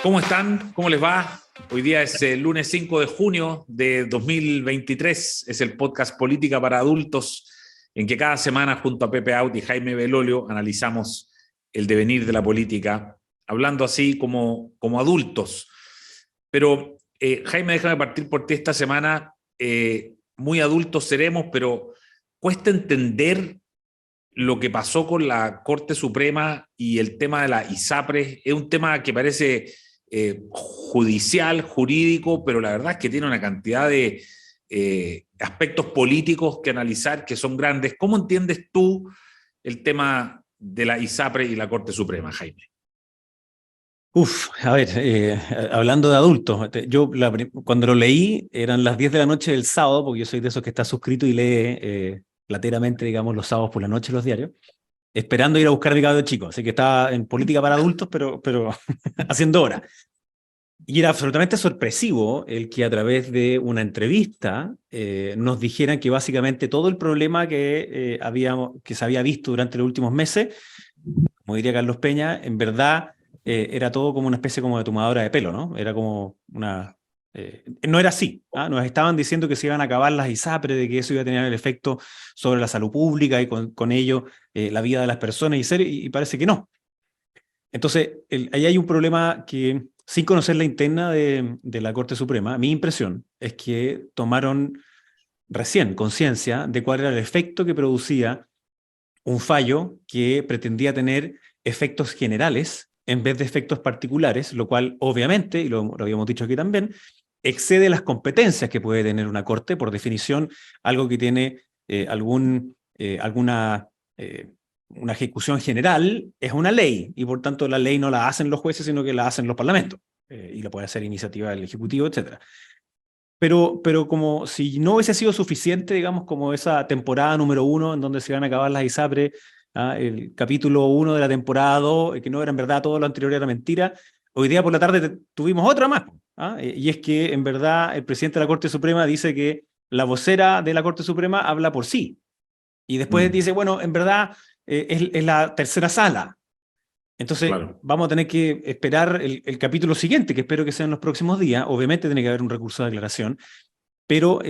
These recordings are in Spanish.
¿Cómo están? ¿Cómo les va? Hoy día es el lunes 5 de junio de 2023. Es el podcast Política para Adultos, en que cada semana junto a Pepe Out y Jaime Belolio analizamos el devenir de la política, hablando así como adultos. Pero Jaime, déjame partir por ti esta semana. Muy adultos seremos, pero cuesta entender lo que pasó con la Corte Suprema y el tema de la ISAPRES. Es un tema que parece judicial, jurídico, pero la verdad es que tiene una cantidad de aspectos políticos que analizar que son grandes. ¿Cómo entiendes tú el tema de la ISAPRES y la Corte Suprema, Jaime? A ver, hablando de adultos, cuando lo leí eran las 10 de la noche del sábado, porque yo soy de esos que está suscrito y lee plateramente, digamos, los sábados por la noche los diarios, esperando ir a buscar mi cabro chico, así que estaba en política para adultos, pero haciendo hora. Y era absolutamente sorpresivo el que a través de una entrevista nos dijeran que básicamente todo el problema que se había visto durante los últimos meses, como diría Carlos Peña, en verdad era todo como una especie como de tomadora de pelo, ¿no? Era como una... no era así, ¿ah? Nos estaban diciendo que se iban a acabar las ISAPRES, de que eso iba a tener el efecto sobre la salud pública y con ello la vida de las personas y parece que no. Entonces, ahí hay un problema que, sin conocer la interna de la Corte Suprema, mi impresión es que tomaron recién conciencia de cuál era el efecto que producía un fallo que pretendía tener efectos generales en vez de efectos particulares, lo cual obviamente, y lo habíamos dicho aquí también, excede las competencias que puede tener una corte. Por definición, algo que tiene alguna una ejecución general es una ley, y por tanto la ley no la hacen los jueces, sino que la hacen los parlamentos, y la puede hacer iniciativa del Ejecutivo, etcétera. Pero como si no hubiese sido suficiente, digamos, como esa temporada número 1 en donde se iban a acabar las ISAPRES, el capítulo 1 de la temporada 2, que no era en verdad todo lo anterior era mentira, hoy día por la tarde tuvimos otra más. Y es que en verdad el presidente de la Corte Suprema dice que la vocera de la Corte Suprema habla por sí. Y después dice, bueno, en verdad es la tercera sala. Entonces, Claro. vamos a tener que esperar el capítulo siguiente, que espero que sea en los próximos días. Obviamente tiene que haber un recurso de aclaración, pero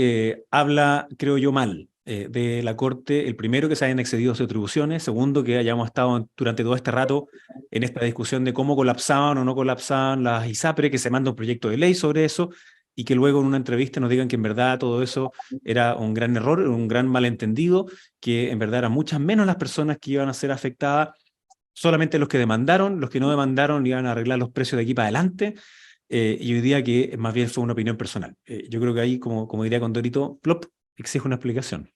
habla, creo yo, mal de la Corte. El primero, que se hayan excedido sus atribuciones. Segundo, que hayamos estado durante todo este rato en esta discusión de cómo colapsaban o no colapsaban las ISAPRE, que se manda un proyecto de ley sobre eso, y que luego en una entrevista nos digan que en verdad todo eso era un gran error, un gran malentendido, que en verdad eran muchas menos las personas que iban a ser afectadas, solamente los que demandaron. Los que no demandaron iban a arreglar los precios de aquí para adelante. Y hoy día que más bien fue una opinión personal. Yo creo que ahí, como diría Condorito, plop, exige una explicación.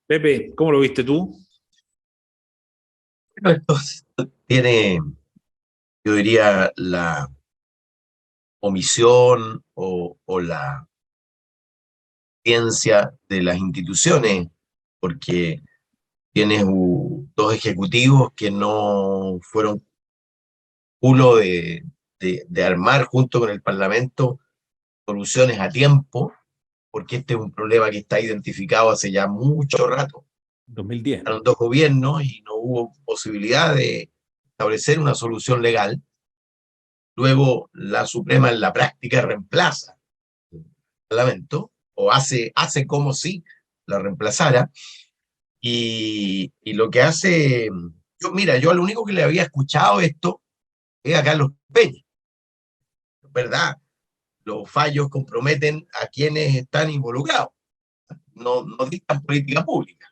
Pepe, ¿cómo lo viste tú? Bueno, esto tiene, yo diría, la omisión o la ciencia de las instituciones, porque tienes dos ejecutivos que no fueron culo de armar junto con el Parlamento soluciones a tiempo, porque este es un problema que está identificado hace ya mucho rato. 2010. Eran dos gobiernos y no hubo posibilidad de establecer una solución legal. Luego la Suprema en la práctica reemplaza el Parlamento, o hace como si la reemplazara, y lo que hace, yo lo único que le había escuchado esto es a Carlos Peña, ¿verdad? Los fallos comprometen a quienes están involucrados, no dictan política pública.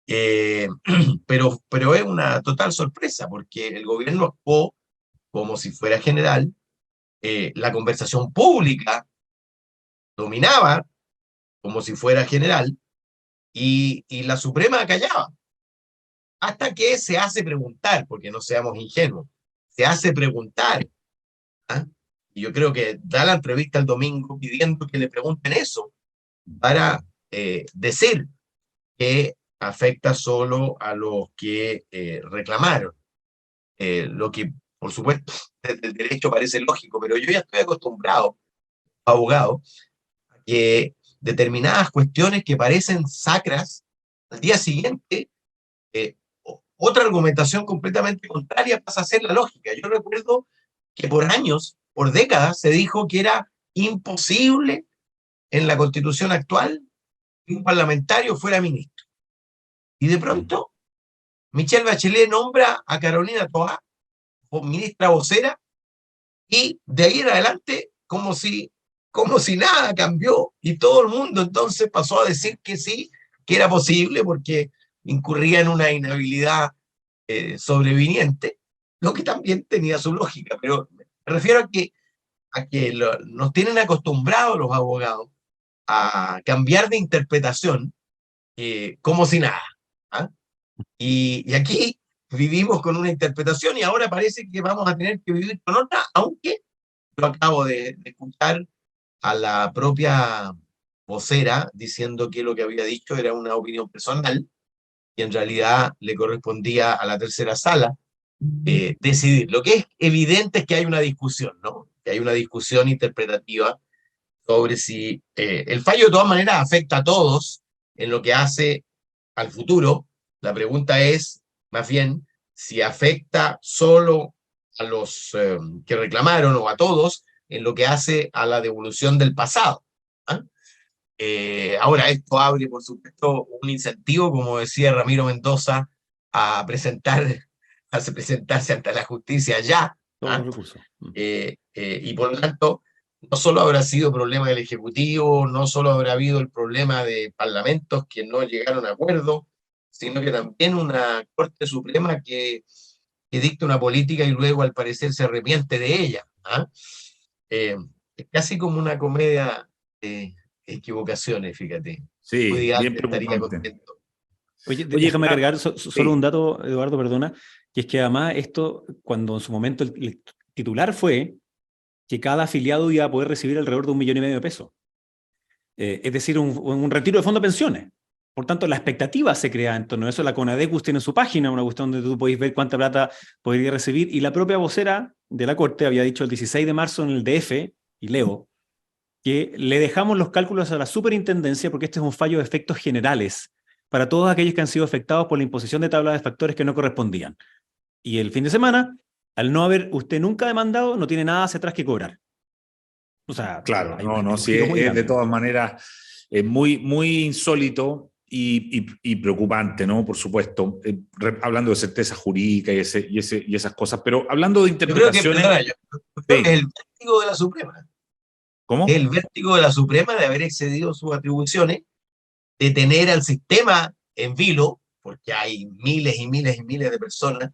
Pero es una total sorpresa, porque el gobierno actuó como si fuera general. La conversación pública dominaba como si fuera general, y la Suprema callaba, hasta que se hace preguntar, porque no seamos ingenuos, se hace preguntar. ¿Ah? Y yo creo que da la entrevista el domingo pidiendo que le pregunten eso, para decir que afecta solo a los que reclamaron. Lo que, por supuesto, desde el derecho parece lógico, pero yo ya estoy acostumbrado, abogado, que determinadas cuestiones que parecen sacras, al día siguiente, otra argumentación completamente contraria pasa a ser la lógica. Yo recuerdo que por años, por décadas, se dijo que era imposible en la Constitución actual que un parlamentario fuera ministro. Y de pronto, Michelle Bachelet nombra a Carolina Toá ministra vocera, y de ahí en adelante, como si nada cambió, y todo el mundo entonces pasó a decir que sí, que era posible, porque incurría en una inhabilidad sobreviniente, lo que también tenía su lógica, pero me refiero a que nos tienen acostumbrados los abogados a cambiar de interpretación como si nada. ¿Ah? Y aquí vivimos con una interpretación y ahora parece que vamos a tener que vivir con otra, aunque yo acabo de escuchar a la propia vocera diciendo que lo que había dicho era una opinión personal y en realidad le correspondía a la tercera sala decidir. Lo que es evidente es que hay una discusión, ¿no? Que hay una discusión interpretativa sobre si el fallo de todas maneras afecta a todos en lo que hace al futuro. La pregunta es, más bien, si afecta solo a los que reclamaron o a todos en lo que hace a la devolución del pasado. ¿Ah? Ahora, esto abre, por supuesto, un incentivo, como decía Ramiro Mendoza, a presentarse ante la justicia ya. Todos ¿Ah? los recursos. Y por lo tanto, no solo habrá sido problema del Ejecutivo, no solo habrá habido el problema de parlamentos que no llegaron a acuerdo, sino que también una Corte Suprema que dicta una política y luego al parecer se arrepiente de ella. ¿Ah? Es casi como una comedia de equivocaciones, fíjate. Sí, Woody bien Allen estaría preocupante. contento. Oye, Oye, déjame agregar solo un sí, dato, Eduardo, perdona, que es que además esto, cuando en su momento el titular fue que cada afiliado iba a poder recibir alrededor de 1,5 millones de pesos. Es decir, un retiro de fondo de pensiones. Por tanto, la expectativa se crea en torno a eso. La Conadecus tiene su página, una cuestión donde tú podéis ver cuánta plata podría recibir, y la propia vocera de la Corte había dicho el 16 de marzo en el DF, y leo, que le dejamos los cálculos a la superintendencia porque este es un fallo de efectos generales para todos aquellos que han sido afectados por la imposición de tablas de factores que no correspondían. Y el fin de semana, al no haber usted nunca demandado, no tiene nada hacia atrás que cobrar. O sea, claro, hay, no, hay no, un sí, giro muy es de grande. todas maneras muy, muy insólito y preocupante, ¿no? Por supuesto, hablando de certeza jurídica y esas cosas, pero hablando de Yo creo que, interpretaciones, perdona, yo creo que es sí, el vértigo de la Suprema. Es ¿cómo? el vértigo de la Suprema de haber excedido sus atribuciones, de tener al sistema en vilo, porque hay miles y miles y miles de personas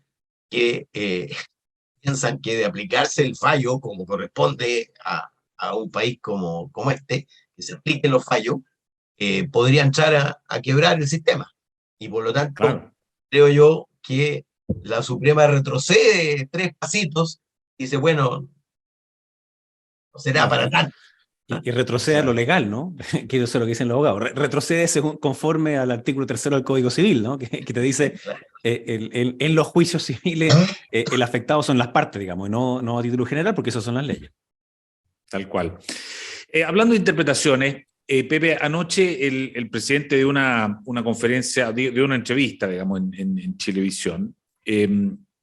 que piensan que de aplicarse el fallo como corresponde a un país como este, que se apliquen los fallos, podría entrar a quebrar el sistema. Y por lo tanto, Claro. creo yo que la Suprema retrocede 3 pasitos y dice, bueno, no será No, para tanto. ¿Ah? y retrocede a lo Claro. Retrocede. legal, ¿no? Que eso es lo que dicen los abogados. Retrocede conforme al artículo 3º del Código Civil, ¿no? Que te dice, en los juicios civiles, el afectado son las partes, digamos, y no a título general, porque esas son las leyes. Tal cual. Hablando de interpretaciones, Pepe, anoche el presidente de una conferencia, de una entrevista, digamos, en Chilevisión,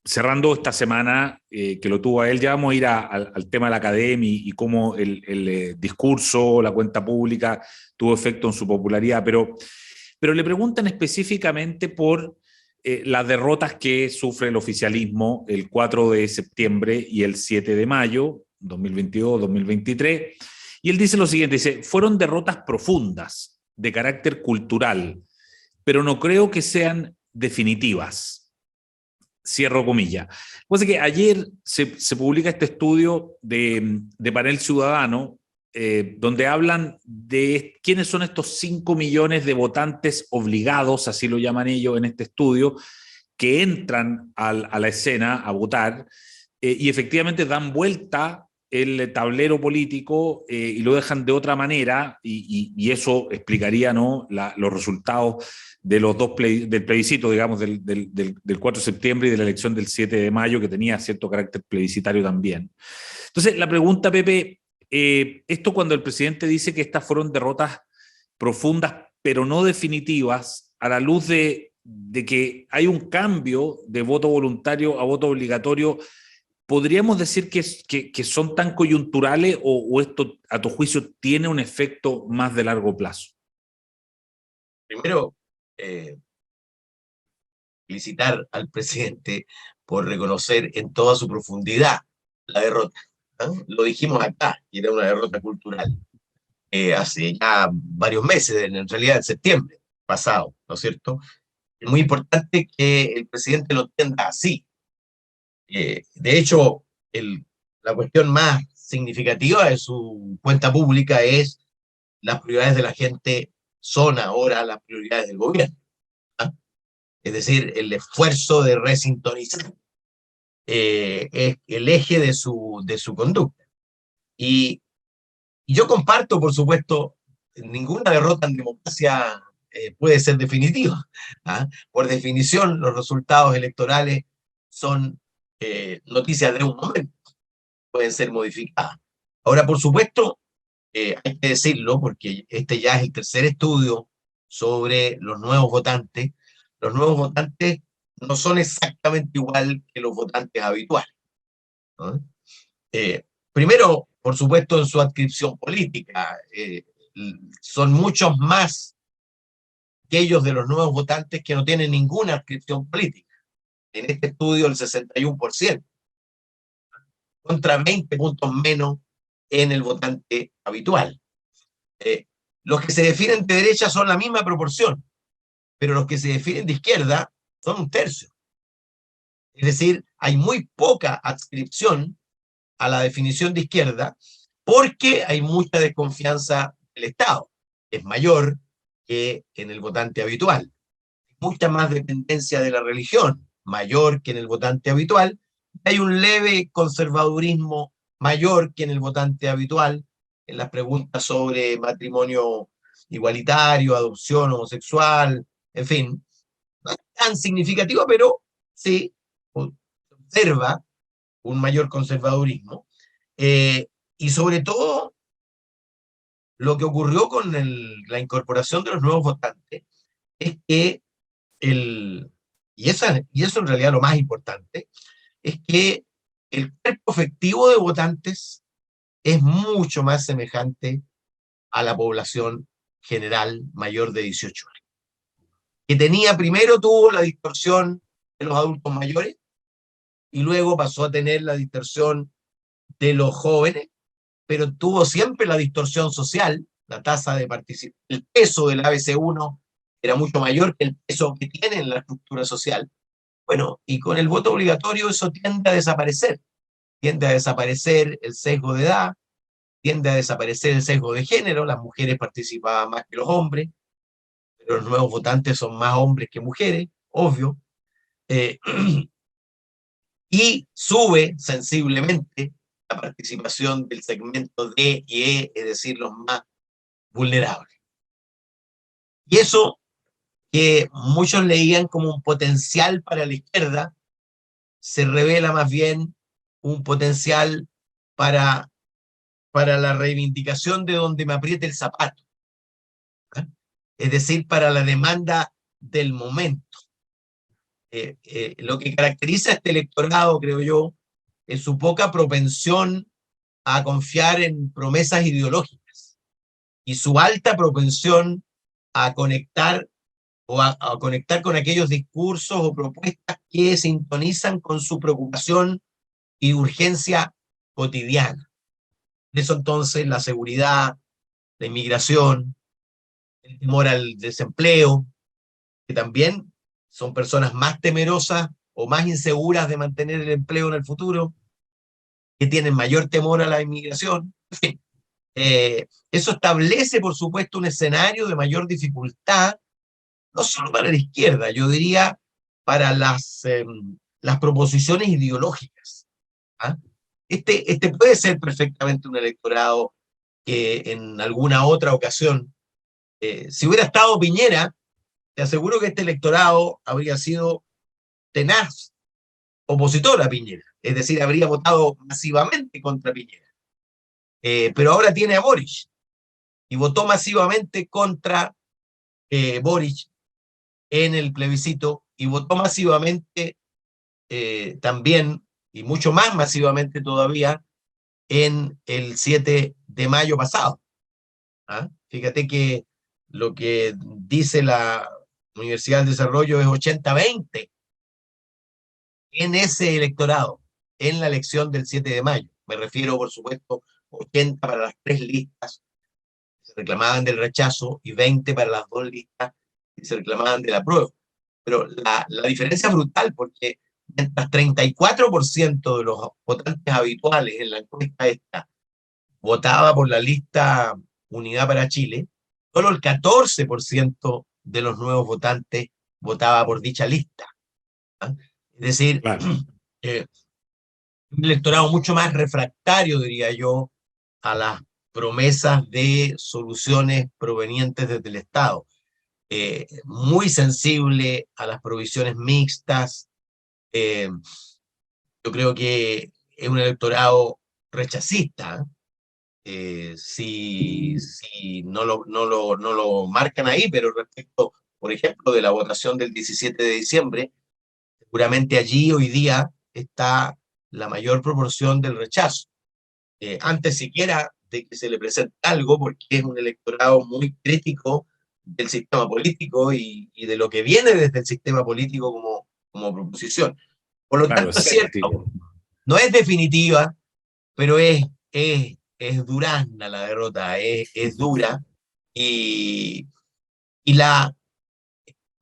cerrando esta semana que lo tuvo a él, ya vamos a ir al tema de la academia y cómo el discurso, la cuenta pública tuvo efecto en su popularidad, pero le preguntan específicamente por las derrotas que sufre el oficialismo el 4 de septiembre y el 7 de mayo, 2022-2023, y él dice lo siguiente, dice, fueron derrotas profundas de carácter cultural, pero no creo que sean definitivas. Cierro comillas. Pues es que ayer se publica este estudio de Panel Ciudadano, donde hablan de quiénes son estos 5 millones de votantes obligados, así lo llaman ellos en este estudio, que entran a la escena a votar y efectivamente dan vuelta el tablero político y lo dejan de otra manera y eso explicaría, ¿no?, los resultados de los del plebiscito, digamos, del 4 de septiembre y de la elección del 7 de mayo, que tenía cierto carácter plebiscitario también. Entonces, la pregunta, Pepe, esto cuando el presidente dice que estas fueron derrotas profundas, pero no definitivas, a la luz de que hay un cambio de voto voluntario a voto obligatorio ¿podríamos decir que son tan coyunturales o esto, a tu juicio, tiene un efecto más de largo plazo? Primero, felicitar al presidente por reconocer en toda su profundidad la derrota, ¿no? Lo dijimos acá, que era una derrota cultural, hace ya varios meses, en realidad en septiembre pasado, ¿no es cierto? Es muy importante que el presidente lo entienda así. De hecho, la cuestión más significativa de su cuenta pública es las prioridades de la gente son ahora las prioridades del gobierno, ¿ah? Es decir, el esfuerzo de resintonizar es el eje de su conducta. Y yo comparto, por supuesto, ninguna derrota en democracia puede ser definitiva, ¿ah? Por definición, los resultados electorales son noticias de un momento, pueden ser modificadas. Ahora, por supuesto, hay que decirlo, porque este ya es el tercer estudio sobre los nuevos votantes. Los nuevos votantes no son exactamente igual que los votantes habituales, ¿no? Primero, por supuesto, en su adscripción política, son muchos más aquellos de los nuevos votantes que no tienen ninguna adscripción política. En este estudio, el 61%, contra 20 puntos menos en el votante habitual. Los que se definen de derecha son la misma proporción, pero los que se definen de izquierda son un tercio. Es decir, hay muy poca adscripción a la definición de izquierda porque hay mucha desconfianza del Estado. Es mayor que en el votante habitual. Mucha más dependencia de la religión, mayor que en el votante habitual. Hay un leve conservadurismo mayor que en el votante habitual en las preguntas sobre matrimonio igualitario, adopción homosexual, en fin. No es tan significativo, pero sí observa un mayor conservadurismo. Y sobre todo, lo que ocurrió con la incorporación de los nuevos votantes es que y eso en realidad lo más importante, es que el cuerpo efectivo de votantes es mucho más semejante a la población general mayor de 18 años. Que primero tuvo la distorsión de los adultos mayores y luego pasó a tener la distorsión de los jóvenes, pero tuvo siempre la distorsión social, la tasa de participación, el peso del ABC1 era mucho mayor que el peso que tiene en la estructura social. Bueno, y con el voto obligatorio eso tiende a desaparecer. Tiende a desaparecer el sesgo de edad, tiende a desaparecer el sesgo de género, las mujeres participaban más que los hombres, pero los nuevos votantes son más hombres que mujeres, obvio, eh, y sube sensiblemente la participación del segmento D y E, es decir, los más vulnerables. Y eso que muchos leían como un potencial para la izquierda, se revela más bien un potencial para la reivindicación de donde me apriete el zapato, ¿eh? Es decir, para la demanda del momento. Lo que caracteriza a este electorado, creo yo, es su poca propensión a confiar en promesas ideológicas y su alta propensión a conectar a conectar con aquellos discursos o propuestas que sintonizan con su preocupación y urgencia cotidiana. Eso entonces la seguridad, la inmigración, el temor al desempleo, que también son personas más temerosas o más inseguras de mantener el empleo en el futuro, que tienen mayor temor a la inmigración. En fin, eso establece, por supuesto, un escenario de mayor dificultad, no solo para la izquierda, yo diría para las proposiciones ideológicas, ¿ah? Este puede ser perfectamente un electorado que en alguna otra ocasión, si hubiera estado Piñera, te aseguro que este electorado habría sido tenaz opositor a Piñera, es decir, habría votado masivamente contra Piñera. Pero ahora tiene a Boric y votó masivamente contra Boric en el plebiscito y votó masivamente también y mucho más masivamente todavía en el 7 de mayo pasado. ¿Ah? Fíjate que lo que dice la Universidad del Desarrollo es 80-20 en ese electorado, en la elección del 7 de mayo. Me refiero, por supuesto, 80 para las 3 listas que se reclamaban del rechazo y 20 para las 2 listas que se reclamaban del apruebo. Pero la diferencia es brutal, porque mientras 34% de los votantes habituales en la encuesta esta votaba por la lista Unidad para Chile, solo el 14% de los nuevos votantes votaba por dicha lista. ¿Ah? Es decir, Claro. Un electorado mucho más refractario, diría yo, a las promesas de soluciones provenientes desde el Estado. Muy sensible a las provisiones mixtas. Yo creo que es un electorado rechacista. Si no lo marcan ahí, pero respecto, por ejemplo, de la votación del 17 de diciembre, seguramente allí hoy día está la mayor proporción del rechazo. Antes siquiera de que se le presente algo, porque es un electorado muy crítico del sistema político y de lo que viene desde el sistema político como proposición. Por lo Claro, tanto, es cierto, escéptico. no es definitiva, pero es durazna la derrota, es dura, y, y la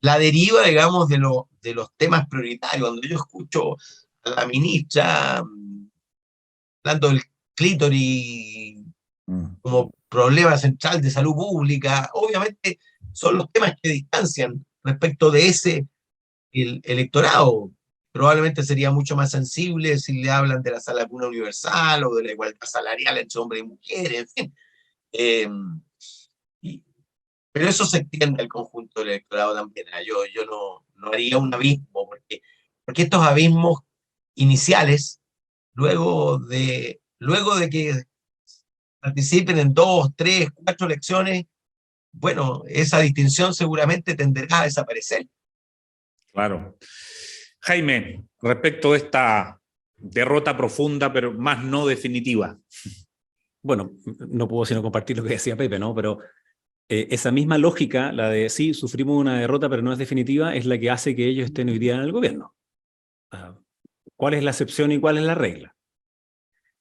deriva, digamos, de los temas prioritarios. Cuando yo escucho a la ministra hablando del clítoris como problema central de salud pública, obviamente son los temas que distancian respecto de ese el electorado. Probablemente sería mucho más sensible si le hablan de la vacuna universal o de la igualdad salarial entre hombres y mujeres, en fin. Eh, y, pero eso se extiende al conjunto del electorado también. Yo no haría un abismo, porque estos abismos iniciales, luego de que participen en 2, 3, 4 elecciones, bueno, esa distinción seguramente tenderá a desaparecer. Claro. Jaime, respecto de esta derrota profunda, pero más no definitiva. Bueno, no puedo sino compartir lo que decía Pepe, ¿no? Pero esa misma lógica, la de sí, sufrimos una derrota, pero no es definitiva, es la que hace que ellos estén hoy día en el gobierno. ¿Cuál es la excepción y cuál es la regla?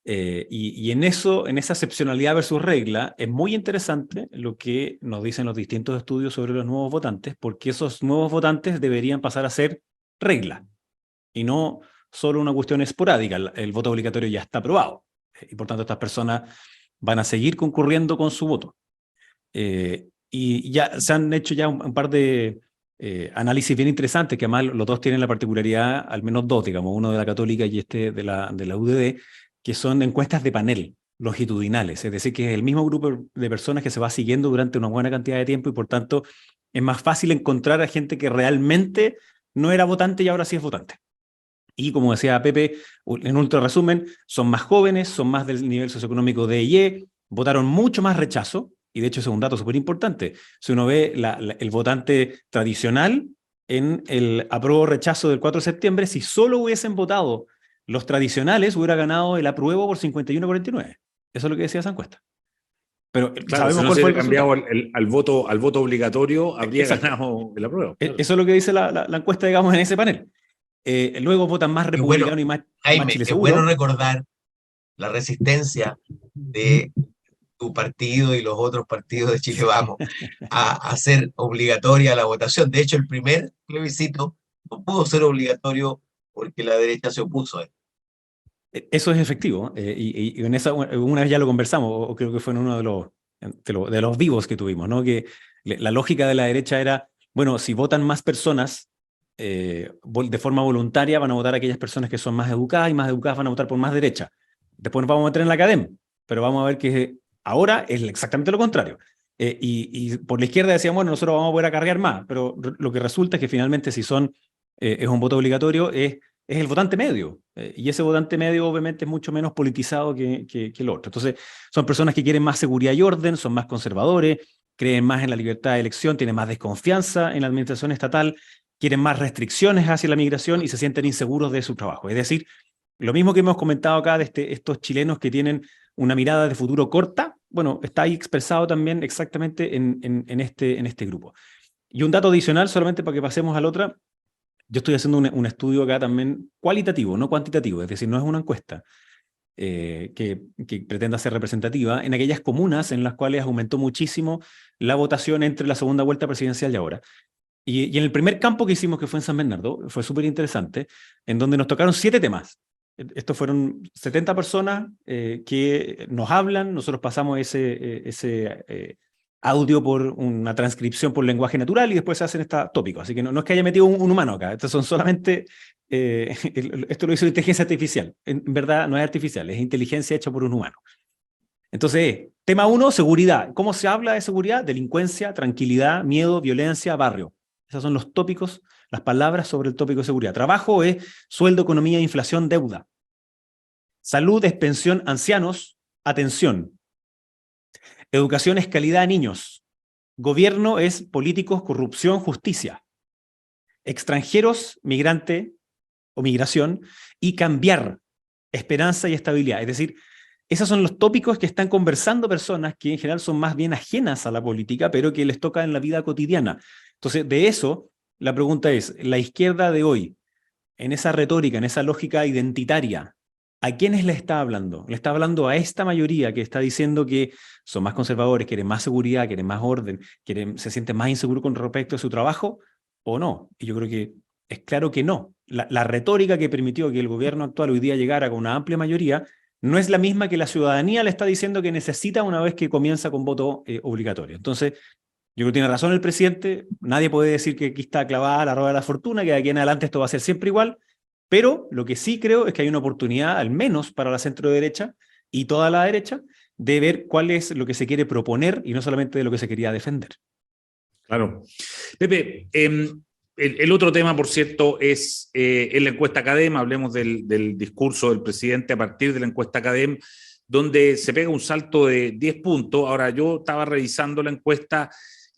Y en esa excepcionalidad versus regla, es muy interesante lo que nos dicen los distintos estudios sobre los nuevos votantes, porque esos nuevos votantes deberían pasar a ser regla, y no solo una cuestión esporádica. El voto obligatorio ya está aprobado, y por tanto estas personas van a seguir concurriendo con su voto. Y ya se han hecho ya un par de análisis bien interesantes, que además los dos tienen la particularidad, al menos dos, digamos, uno de la Católica y este de la UDD, que son encuestas de panel longitudinales, es decir, que es el mismo grupo de personas que se va siguiendo durante una buena cantidad de tiempo, y por tanto es más fácil encontrar a gente que realmente no era votante y ahora sí es votante. Y como decía Pepe, en ultra resumen, son más jóvenes, son más del nivel socioeconómico D y E, votaron mucho más rechazo, y de hecho ese es un dato súper importante. Si uno ve el votante tradicional en el apruebo rechazo del 4 de septiembre, si solo hubiesen votado los tradicionales, hubiera ganado el apruebo por 51-49. Eso es lo que decía esa encuesta. Pero Claro, sabemos si no cuál se fue el hubiera cambiado resultado. al voto obligatorio, habría Exacto. ganado el apruebo. Claro. Eso es lo que dice la encuesta, digamos, en ese panel. Luego votan más Y bueno, republicano y más Jaime, Chile es bueno Seguro. recordar la resistencia de tu partido y los otros partidos de Chile Vamos a hacer obligatoria la votación. De hecho, el primer plebiscito no pudo ser obligatorio porque la derecha se opuso a él. Eso es efectivo, y en esa una vez ya lo conversamos, o creo que fue en uno de los vivos que tuvimos, ¿no? Que la lógica de la derecha era, bueno, si votan más personas de forma voluntaria, van a votar aquellas personas que son más educadas, y más educadas van a votar por más derecha. Después nos vamos a meter en la academia, pero vamos a ver que ahora es exactamente lo contrario. Y por la izquierda decían, bueno, nosotros vamos a poder acarrear más, pero lo que resulta es que finalmente si es un voto obligatorio, es el votante medio, y ese votante medio obviamente es mucho menos politizado que el otro. Entonces son personas que quieren más seguridad y orden, son más conservadores, creen más en la libertad de elección, tienen más desconfianza en la administración estatal, quieren más restricciones hacia la migración y se sienten inseguros de su trabajo. Es decir, Lo mismo que hemos comentado acá de estos chilenos que tienen una mirada de futuro corta, bueno, está ahí expresado también exactamente en este grupo. Y un dato adicional, solamente para que pasemos al otro, yo estoy haciendo un estudio acá también cualitativo, no cuantitativo, es decir, no es una encuesta que pretenda ser representativa, en aquellas comunas en las cuales aumentó muchísimo la votación entre la segunda vuelta presidencial y ahora. Y en el primer campo que hicimos, que fue en San Bernardo, fue súper interesante, en donde nos tocaron 7 temas. Estos fueron 70 personas que nos hablan, nosotros pasamos ese audio por una transcripción por lenguaje natural y después se hacen estos tópicos. Así que no es que haya metido un humano acá, estos son solamente, esto lo hizo inteligencia artificial. En verdad no es artificial, es inteligencia hecha por un humano. Entonces, tema 1, seguridad. ¿Cómo se habla de seguridad? Delincuencia, tranquilidad, miedo, violencia, barrio. Esos son los tópicos, las palabras sobre el tópico de seguridad. Trabajo es sueldo, economía, inflación, deuda. Salud es pensión, ancianos, atención. Educación es calidad a niños. Gobierno es políticos, corrupción, justicia. Extranjeros, migrante o migración. Y cambiar, esperanza y estabilidad. Es decir, esos son los tópicos que están conversando personas que en general son más bien ajenas a la política, pero que les toca en la vida cotidiana. Entonces, de eso, la pregunta es, la izquierda de hoy, en esa retórica, en esa lógica identitaria, ¿a quiénes le está hablando? Le está hablando a esta mayoría que está diciendo que son más conservadores, quieren más seguridad, quieren más orden, se sienten más inseguros con respecto a su trabajo, ¿o no? Y yo creo que es claro que no. La retórica que permitió que el gobierno actual hoy día llegara con una amplia mayoría no es la misma que la ciudadanía le está diciendo que necesita una vez que comienza con voto obligatorio. Entonces, yo creo que tiene razón el presidente, nadie puede decir que aquí está clavada la rueda de la fortuna, que de aquí en adelante esto va a ser siempre igual, pero lo que sí creo es que hay una oportunidad, al menos para la centro-derecha y toda la derecha, de ver cuál es lo que se quiere proponer y no solamente de lo que se quería defender. Claro. Pepe, el otro tema, por cierto, es la encuesta CADEM. Hablemos del discurso del presidente a partir de la encuesta CADEM, donde se pega un salto de 10 puntos. Ahora, yo estaba revisando la encuesta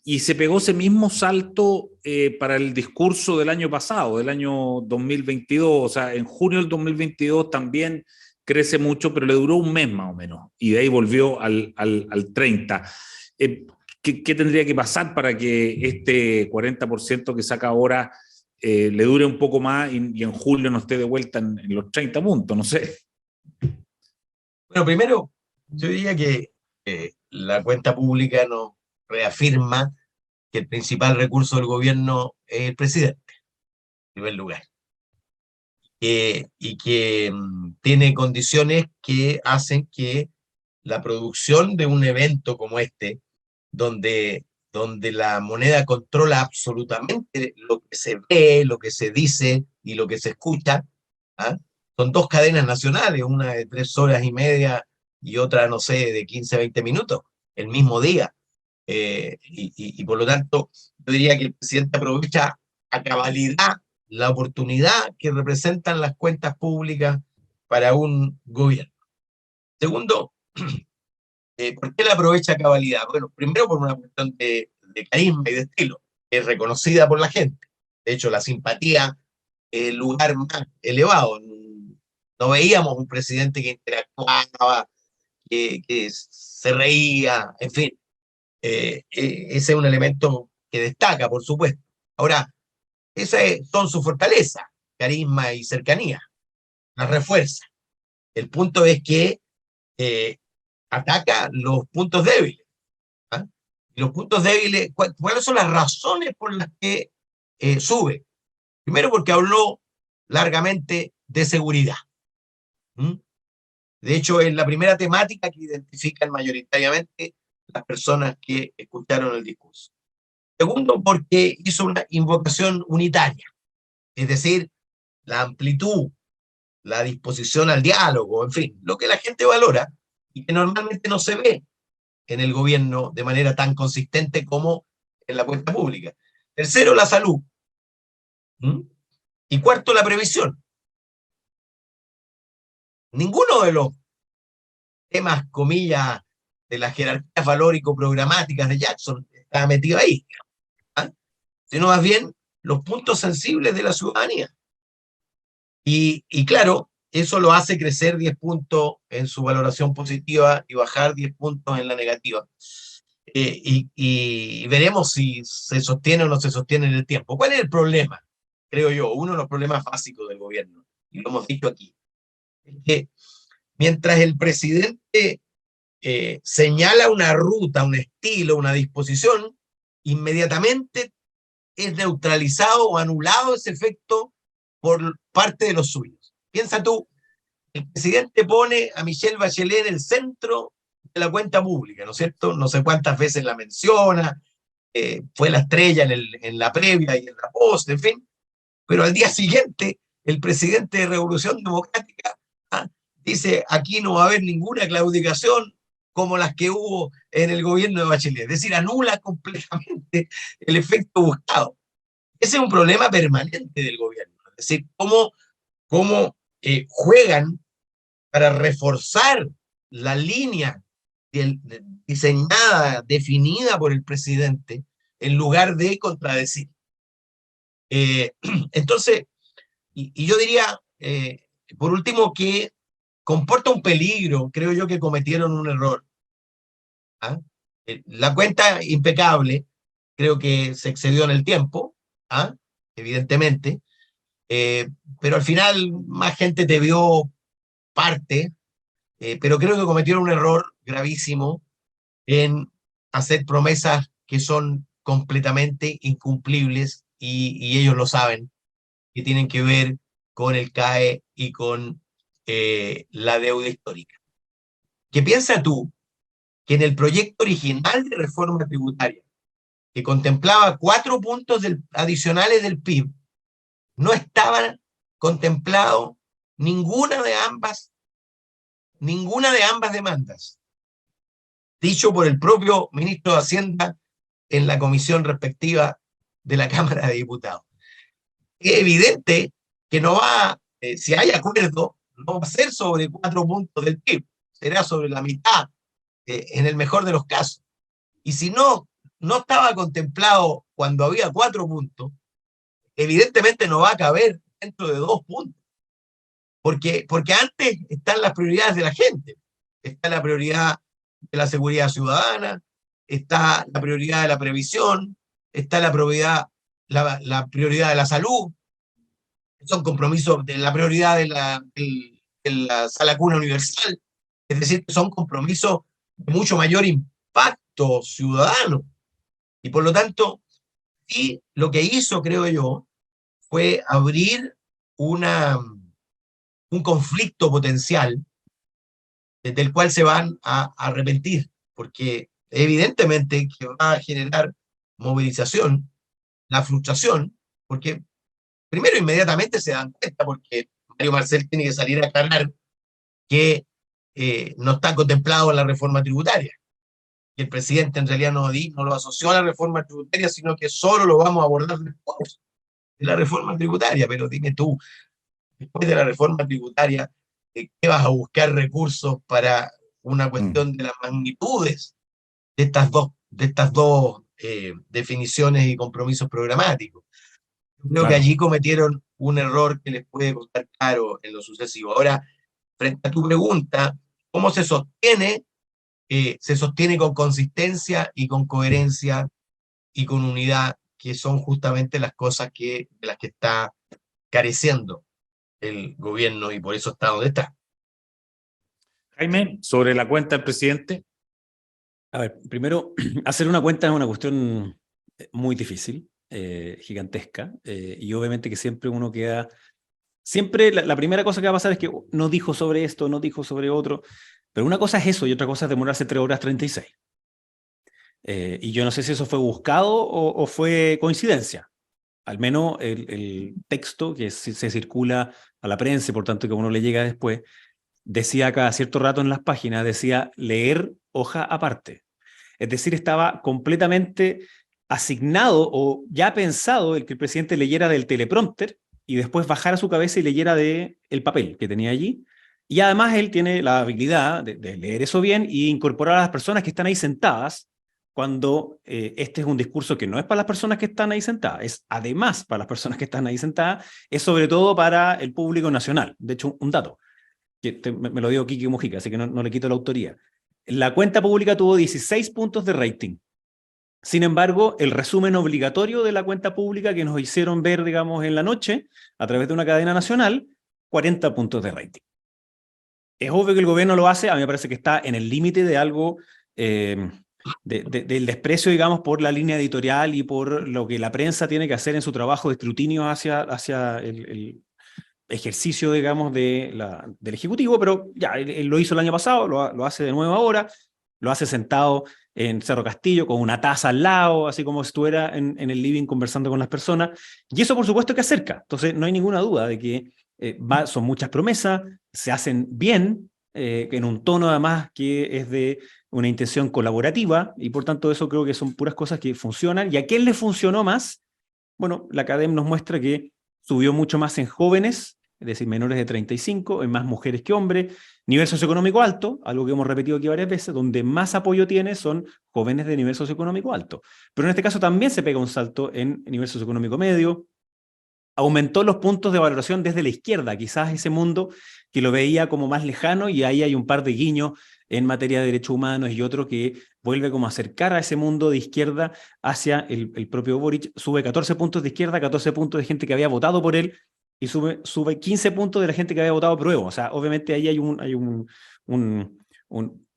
y se pegó ese mismo salto para el discurso del año pasado, del año 2022. O sea, en junio del 2022 también crece mucho, pero le duró un mes más o menos. Y de ahí volvió al 30. ¿Qué tendría que pasar para que este 40% que saca ahora le dure un poco más y en julio no esté de vuelta en los 30 puntos? No sé. Bueno, primero, yo diría que la cuenta pública nos reafirma que el principal recurso del gobierno es el presidente, en primer lugar, y que tiene condiciones que hacen que la producción de un evento como este, donde la moneda controla absolutamente lo que se ve, lo que se dice y lo que se escucha, ¿ah? Son 2 cadenas nacionales, una de 3 horas y media y otra, no sé, de 15 a 20 minutos, el mismo día. Y por lo tanto, yo diría que el presidente aprovecha a cabalidad la oportunidad que representan las cuentas públicas para un gobierno. Segundo, ¿por qué la aprovecha a cabalidad? Bueno, primero por una cuestión de carisma y de estilo, que es reconocida por la gente. De hecho, la simpatía es el lugar más elevado. No veíamos un presidente que interactuaba, que se reía, en fin. Ese es un elemento que destaca, por supuesto. Ahora, esas son sus fortalezas, carisma y cercanía, las refuerza. El punto es que ataca los puntos débiles. ¿Ah? Y los puntos débiles, ¿cuáles son las razones por las que sube? Primero, porque habló largamente de seguridad. ¿Mm? De hecho, es la primera temática que identifican mayoritariamente las personas que escucharon el discurso. Segundo, porque hizo una invocación unitaria, es decir, la amplitud, la disposición al diálogo, en fin, lo que la gente valora y que normalmente no se ve en el gobierno de manera tan consistente como en la cuenta pública. Tercero, la salud. ¿Mm? Y cuarto, la previsión. Ninguno de los temas, comillas, de las jerarquías valórico-programáticas de Jackson estaba metido ahí, ¿ah? Sino más bien los puntos sensibles de la ciudadanía. Y claro, eso lo hace crecer 10 puntos en su valoración positiva y bajar 10 puntos en la negativa. Y veremos si se sostiene o no se sostiene en el tiempo. ¿Cuál es el problema? Creo yo, uno de los problemas básicos del gobierno, y lo hemos dicho aquí, es que mientras el presidente señala una ruta, un estilo, una disposición, inmediatamente es neutralizado o anulado ese efecto por parte de los suyos. Piensa tú, el presidente pone a Michelle Bachelet en el centro de la cuenta pública, ¿no es cierto? No sé cuántas veces la menciona, fue la estrella en la previa y en la post, en fin, pero al día siguiente el presidente de Revolución Democrática dice, aquí no va a haber ninguna claudicación como las que hubo en el gobierno de Bachelet, es decir, anula completamente el efecto buscado. Ese es un problema permanente del gobierno, es decir, cómo juegan para reforzar la línea diseñada, definida por el presidente, en lugar de contradecir. Entonces, y yo diría, por último, que comporta un peligro, creo yo que cometieron un error. ¿Ah? La cuenta impecable, creo que se excedió en el tiempo, ¿ah? Evidentemente, pero al final más gente te vio parte, pero creo que cometieron un error gravísimo en hacer promesas que son completamente incumplibles y ellos lo saben, que tienen que ver con el CAE y con la deuda histórica. ¿Qué piensas tú que en el proyecto original de reforma tributaria, que contemplaba 4 puntos adicionales del PIB, no estaban contemplados ninguna de ambas demandas, dicho por el propio ministro de Hacienda en la comisión respectiva de la Cámara de Diputados? Es evidente que no va, si hay acuerdo, no va a ser sobre 4 puntos del PIB, será sobre la mitad, en el mejor de los casos. Y si no estaba contemplado cuando había 4 puntos, evidentemente no va a caber dentro de 2 puntos. Porque antes están las prioridades de la gente. Está la prioridad de la seguridad ciudadana, está la prioridad de la previsión, está la prioridad de la salud, son compromisos de la prioridad de la sala cuna universal. Es decir, son compromisos de mucho mayor impacto ciudadano. Y por lo tanto, y lo que hizo, creo yo, fue abrir un conflicto potencial del cual se van a arrepentir, porque evidentemente que va a generar movilización, la frustración, porque primero inmediatamente se dan cuenta, porque Mario Marcel tiene que salir a aclarar que no está contemplado en la reforma tributaria. Y el presidente en realidad no lo asoció a la reforma tributaria, sino que solo lo vamos a abordar después de la reforma tributaria. Pero dime tú, después de la reforma tributaria, ¿qué vas a buscar recursos para una cuestión de las magnitudes de estas dos definiciones y compromisos programáticos? Creo que allí cometieron un error que les puede costar caro en lo sucesivo. Ahora, frente a tu pregunta, ¿cómo se sostiene? Se sostiene con consistencia y con coherencia y con unidad, que son justamente las cosas de las que está careciendo el gobierno y por eso está donde está. Jaime, sobre la cuenta del presidente. A ver, primero, hacer una cuenta es una cuestión muy difícil, gigantesca, y obviamente que siempre uno queda... Siempre la primera cosa que va a pasar es que no dijo sobre esto, no dijo sobre otro, pero una cosa es eso y otra cosa es demorarse 3 horas 36. Y yo no sé si eso fue buscado o fue coincidencia. Al menos el texto que se circula a la prensa, por tanto que a uno le llega después, decía cada cierto rato en las páginas, decía leer hoja aparte. Es decir, estaba completamente asignado o ya pensado el que el presidente leyera del teleprompter y después bajara su cabeza y leyera del papel que tenía allí. Y además él tiene la habilidad de leer eso bien y incorporar a las personas que están ahí sentadas cuando este es un discurso que no es para las personas que están ahí sentadas, es además para las personas que están ahí sentadas, es sobre todo para el público nacional. De hecho, un dato, que me lo dio Kiki Mujica, así que no le quito la autoría. La cuenta pública tuvo 16 puntos de rating. Sin embargo, el resumen obligatorio de la cuenta pública que nos hicieron ver, digamos, en la noche, a través de una cadena nacional, 40 puntos de rating. Es obvio que el gobierno lo hace, a mí me parece que está en el límite de algo, del desprecio, digamos, por la línea editorial y por lo que la prensa tiene que hacer en su trabajo de escrutinio hacia el ejercicio, digamos, del Ejecutivo, pero ya, él lo hizo el año pasado, lo hace de nuevo ahora, lo hace sentado en Cerro Castillo con una taza al lado, así como si estuviera en el living conversando con las personas, y eso por supuesto que acerca. Entonces no hay ninguna duda de que son muchas promesas, se hacen bien, en un tono además que es de una intención colaborativa, y por tanto eso creo que son puras cosas que funcionan. ¿Y a quién le funcionó más? Bueno, la Academ nos muestra que subió mucho más en jóvenes, es decir, menores de 35, en más mujeres que hombres, nivel socioeconómico alto, algo que hemos repetido aquí varias veces, donde más apoyo tiene son jóvenes de nivel socioeconómico alto. Pero en este caso también se pega un salto en nivel socioeconómico medio, aumentó los puntos de valoración desde la izquierda, quizás ese mundo que lo veía como más lejano, y ahí hay un par de guiños en materia de derechos humanos y otro que vuelve como a acercar a ese mundo de izquierda hacia el propio Boric. Sube 14 puntos de izquierda, 14 puntos de gente que había votado por él, y sube 15 puntos de la gente que había votado prueba. O sea, obviamente ahí hay un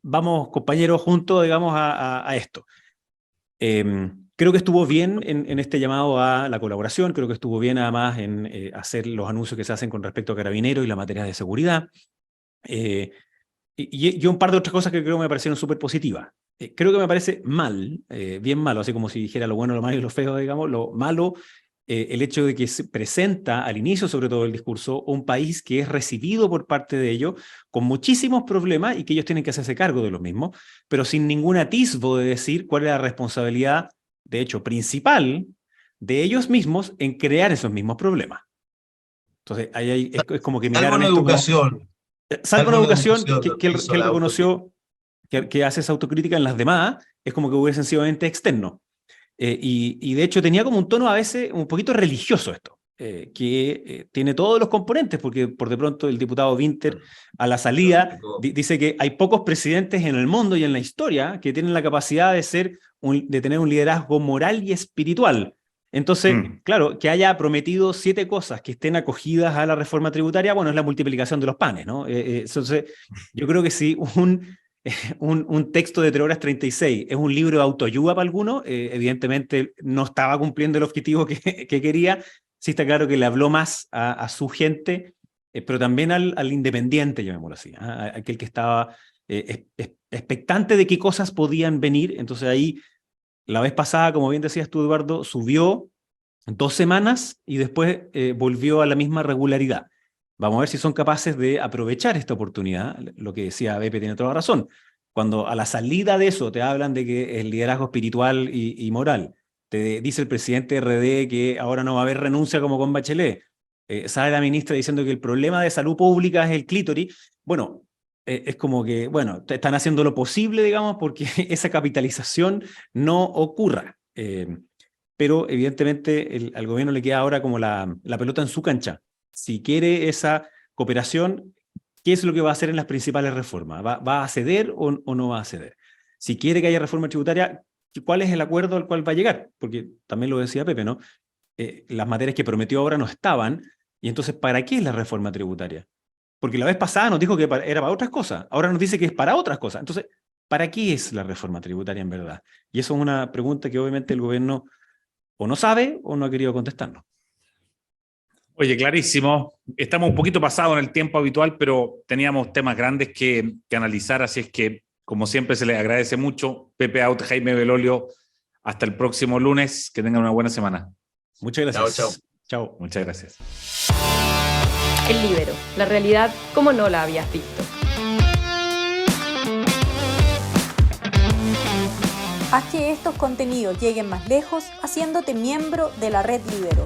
vamos compañeros juntos, digamos, a esto. Creo que estuvo bien en este llamado a la colaboración, creo que estuvo bien además en hacer los anuncios que se hacen con respecto a Carabineros y la materia de seguridad, y un par de otras cosas que creo que me parecieron súper positivas. Creo que me parece mal, bien malo, así como si dijera lo bueno, lo malo y lo feo, digamos, lo malo, el hecho de que se presenta al inicio, sobre todo del discurso, un país que es recibido por parte de ellos con muchísimos problemas y que ellos tienen que hacerse cargo de los mismos, pero sin ningún atisbo de decir cuál es la responsabilidad, de hecho, principal de ellos mismos en crear esos mismos problemas. Entonces, es como que miraron esto educación. Salvo una educación que él reconoció que hace esa autocrítica en las demás, es como que hubiera sencillamente externo. Y de hecho tenía como un tono a veces un poquito religioso esto, que tiene todos los componentes, porque por de pronto el diputado Winter a la salida dice que hay pocos presidentes en el mundo y en la historia que tienen la capacidad de tener un liderazgo moral y espiritual. Entonces, claro, que haya prometido 7 cosas que estén acogidas a la reforma tributaria, bueno, es la multiplicación de los panes, ¿no? Entonces, yo creo que si un texto de 3 horas 36 es un libro de autoayuda para algunos, evidentemente no estaba cumpliendo el objetivo que quería. Sí está claro que le habló más a su gente, pero también al independiente, llamémoslo así, a aquel que estaba expectante de qué cosas podían venir. Entonces ahí, la vez pasada, como bien decías tú, Eduardo, subió 2 semanas y después volvió a la misma regularidad. Vamos a ver si son capaces de aprovechar esta oportunidad. Lo que decía Beppe tiene toda la razón. Cuando a la salida de eso te hablan de que el liderazgo espiritual y moral, te dice el presidente RD que ahora no va a haber renuncia como con Bachelet, sale la ministra diciendo que el problema de salud pública es el clítoris. Bueno, es como que, bueno, están haciendo lo posible, digamos, porque esa capitalización no ocurra. Pero evidentemente al gobierno le queda ahora como la pelota en su cancha. Si quiere esa cooperación, ¿qué es lo que va a hacer en las principales reformas? ¿Va a ceder o no va a ceder? Si quiere que haya reforma tributaria, ¿cuál es el acuerdo al cual va a llegar? Porque también lo decía Pepe, ¿no? Las materias que prometió ahora no estaban, y entonces, ¿para qué es la reforma tributaria? Porque la vez pasada nos dijo que era para otras cosas, ahora nos dice que es para otras cosas. Entonces, ¿para qué es la reforma tributaria en verdad? Y eso es una pregunta que obviamente el gobierno o no sabe o no ha querido contestarnos. Oye, clarísimo. Estamos un poquito pasados en el tiempo habitual, pero teníamos temas grandes que analizar, así es que, como siempre, se les agradece mucho. Pepe Out, Jaime Belolio, hasta el próximo lunes. Que tengan una buena semana. Muchas gracias. Chao. Chao. Muchas gracias. El Líbero, la realidad como no la habías visto. Haz que estos contenidos lleguen más lejos haciéndote miembro de la Red Líbero.